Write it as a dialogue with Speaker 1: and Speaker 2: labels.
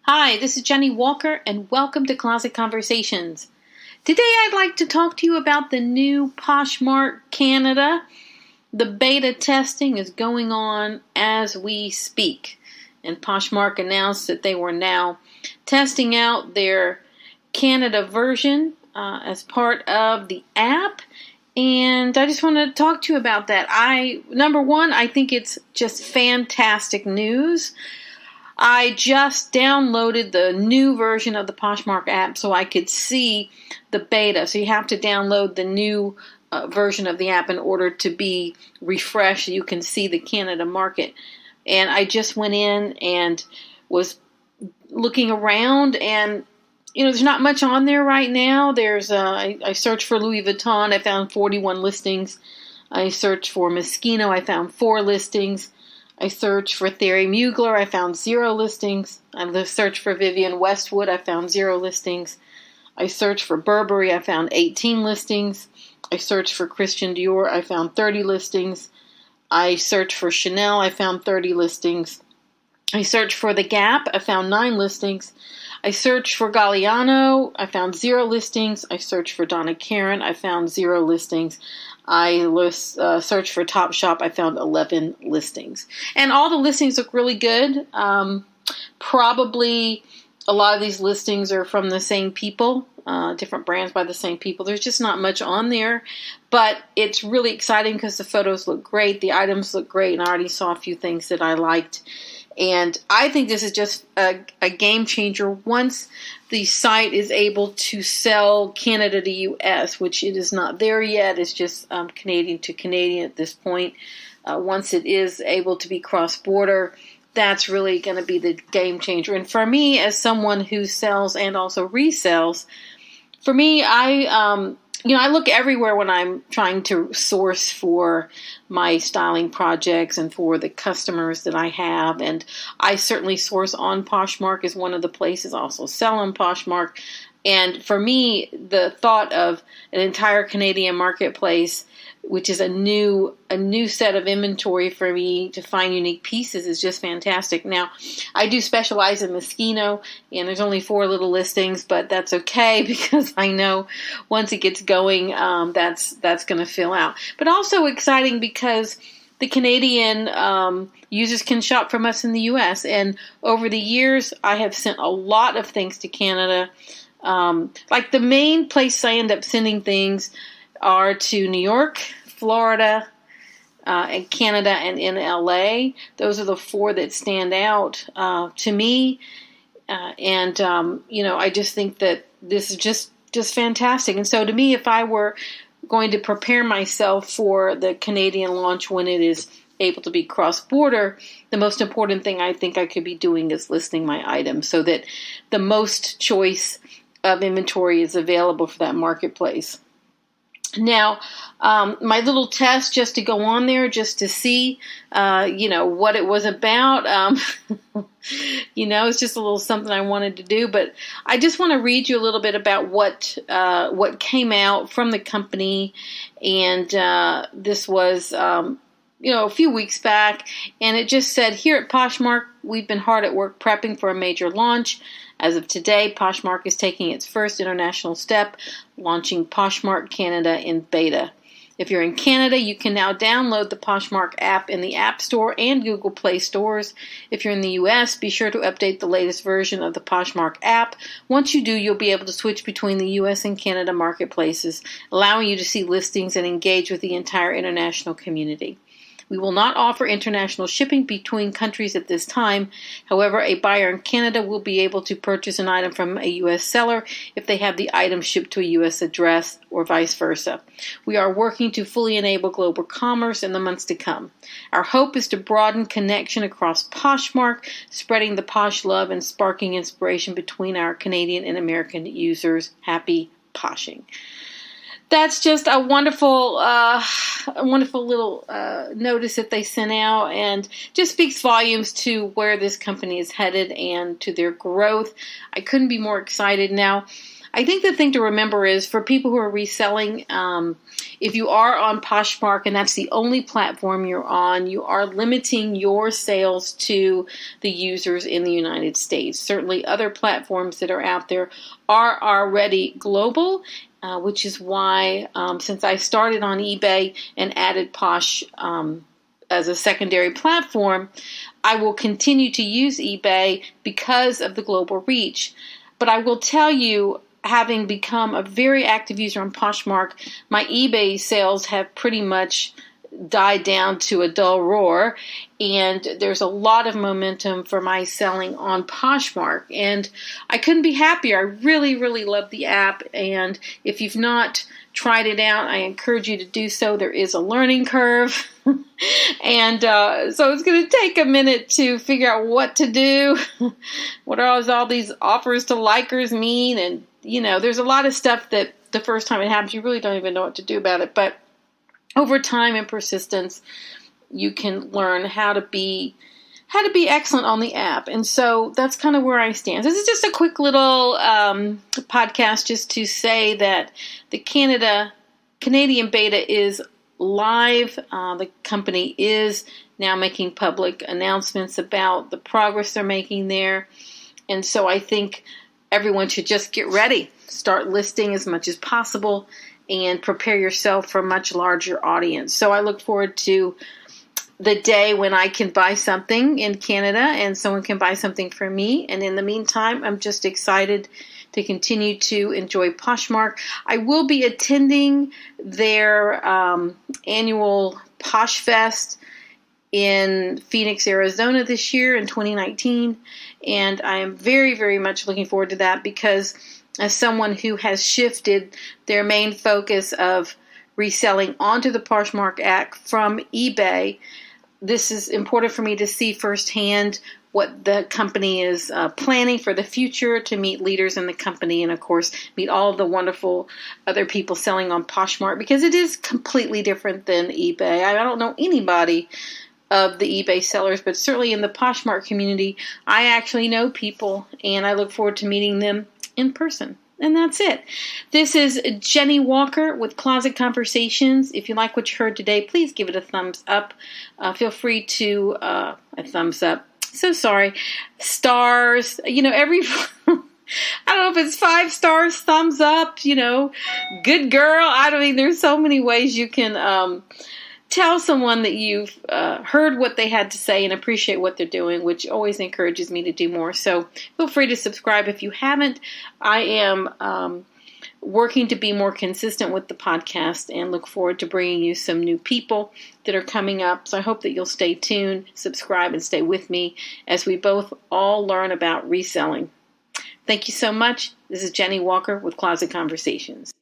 Speaker 1: Hi, this is Jennie Walker, and welcome to Closet Conversations. Today I'd like to talk to you about the new Poshmark Canada. The beta testing is going on as we speak, and Poshmark announced that they were now testing out their Canada version as part of the app, and I just want to talk to you about that. Number one, I think it's just fantastic news. I just downloaded the new version of the Poshmark app so I could see the beta. So you have to download the new version of the app in order to be refreshed so you can see the Canada market. And I just went in and was looking around, and there's not much on there right now. I searched for Louis Vuitton. I found 41 listings. I searched for Moschino. I found 4 listings. I searched for Thierry Mugler. I found 0 listings. I searched for Vivienne Westwood. I found 0 listings. I searched for Burberry. I found 18 listings. I searched for Christian Dior. I found 30 listings. I searched for Chanel. I found 30 listings. I searched for The Gap. I found 9 listings. I searched for Galliano. I found 0 listings. I searched for Donna Karan. I found 0 listings. I searched for Topshop. I found 11 listings. And all the listings look really good. Probably a lot of these listings are from the same people, different brands by the same people. There's just not much on there. But it's really exciting because the photos look great. The items look great. And I already saw a few things that I liked. And I think this is just a game changer once the site is able to sell Canada to U.S., which it is not there yet. It's just Canadian to Canadian at this point. Once it is able to be cross-border, that's really going to be the game changer. And for me, as someone who sells and also resells, for me, I look everywhere when I'm trying to source for my styling projects and for the customers that I have. And I certainly source on Poshmark is one of the places. I also sell on Poshmark. And for me, the thought of an entire Canadian marketplace, which is a new set of inventory for me to find unique pieces, is just fantastic. Now, I do specialize in Moschino, and there's only 4 little listings, but that's okay because I know once it gets going, that's going to fill out. But also exciting because the Canadian users can shop from us in the U.S. And over the years, I have sent a lot of things to Canada. Like the main place I end up sending things are to New York, Florida, and Canada, and in LA. Those are the 4 that stand out to me. I just think that this is just fantastic. And so to me, if I were going to prepare myself for the Canadian launch when it is able to be cross-border, the most important thing I think I could be doing is listing my items so that the most choice of inventory is available for that marketplace. Now, my little test just to go on there, just to see, what it was about. It's just a little something I wanted to do. But I just want to read you a little bit about what came out from the company. And this was, a few weeks back. And it just said, here at Poshmark, we've been hard at work prepping for a major launch. As of today, Poshmark is taking its first international step, launching Poshmark Canada in beta. If you're in Canada, you can now download the Poshmark app in the App Store and Google Play stores. If you're in the U.S., be sure to update the latest version of the Poshmark app. Once you do, you'll be able to switch between the U.S. and Canada marketplaces, allowing you to see listings and engage with the entire international community. We will not offer international shipping between countries at this time. However, a buyer in Canada will be able to purchase an item from a U.S. seller if they have the item shipped to a U.S. address or vice versa. We are working to fully enable global commerce in the months to come. Our hope is to broaden connection across Poshmark, spreading the Posh love and sparking inspiration between our Canadian and American users. Happy Poshing. That's just a wonderful little notice that they sent out, and just speaks volumes to where this company is headed and to their growth. I couldn't be more excited. Now, I think the thing to remember is for people who are reselling, if you are on Poshmark and that's the only platform you're on, you are limiting your sales to the users in the United States. Certainly other platforms that are out there are already global, which is why since I started on eBay and added Posh as a secondary platform, I will continue to use eBay because of the global reach. But I will tell you, having become a very active user on Poshmark, my eBay sales have pretty much died down to a dull roar, and there's a lot of momentum for my selling on Poshmark, and I couldn't be happier. I really, really love the app, and if you've not tried it out, I encourage you to do so. There is a learning curve, and so it's going to take a minute to figure out what to do. What does all these offers to likers mean? And, there's a lot of stuff that the first time it happens, you really don't even know what to do about it, but over time and persistence, you can learn how to be excellent on the app. And so that's kind of where I stand. This is just a quick little podcast just to say that the Canadian beta is live. The company is now making public announcements about the progress they're making there. And so I think everyone should just get ready, start listing as much as possible, and prepare yourself for a much larger audience. So I look forward to the day when I can buy something in Canada and someone can buy something from me. And in the meantime, I'm just excited to continue to enjoy Poshmark. I will be attending their annual Posh Fest in Phoenix, Arizona this year in 2019. And I am very, very much looking forward to that because as someone who has shifted their main focus of reselling onto the Poshmark app from eBay, this is important for me to see firsthand what the company is planning for the future, to meet leaders in the company, and of course meet all of the wonderful other people selling on Poshmark, because it is completely different than eBay. I don't know anybody of the eBay sellers, but certainly in the Poshmark community, I actually know people, and I look forward to meeting them in person. And that's it. This is Jennie Walker with Closet Conversations. If you like what you heard today, please give it a thumbs up. Feel free to a thumbs up. So sorry. Stars. Every I don't know if it's 5 stars, thumbs up. Good girl. There's so many ways you can tell someone that you've heard what they had to say and appreciate what they're doing, which always encourages me to do more. So feel free to subscribe if you haven't. I am working to be more consistent with the podcast and look forward to bringing you some new people that are coming up. So I hope that you'll stay tuned, subscribe, and stay with me as we both all learn about reselling. Thank you so much. This is Jennie Walker with Closet Conversations.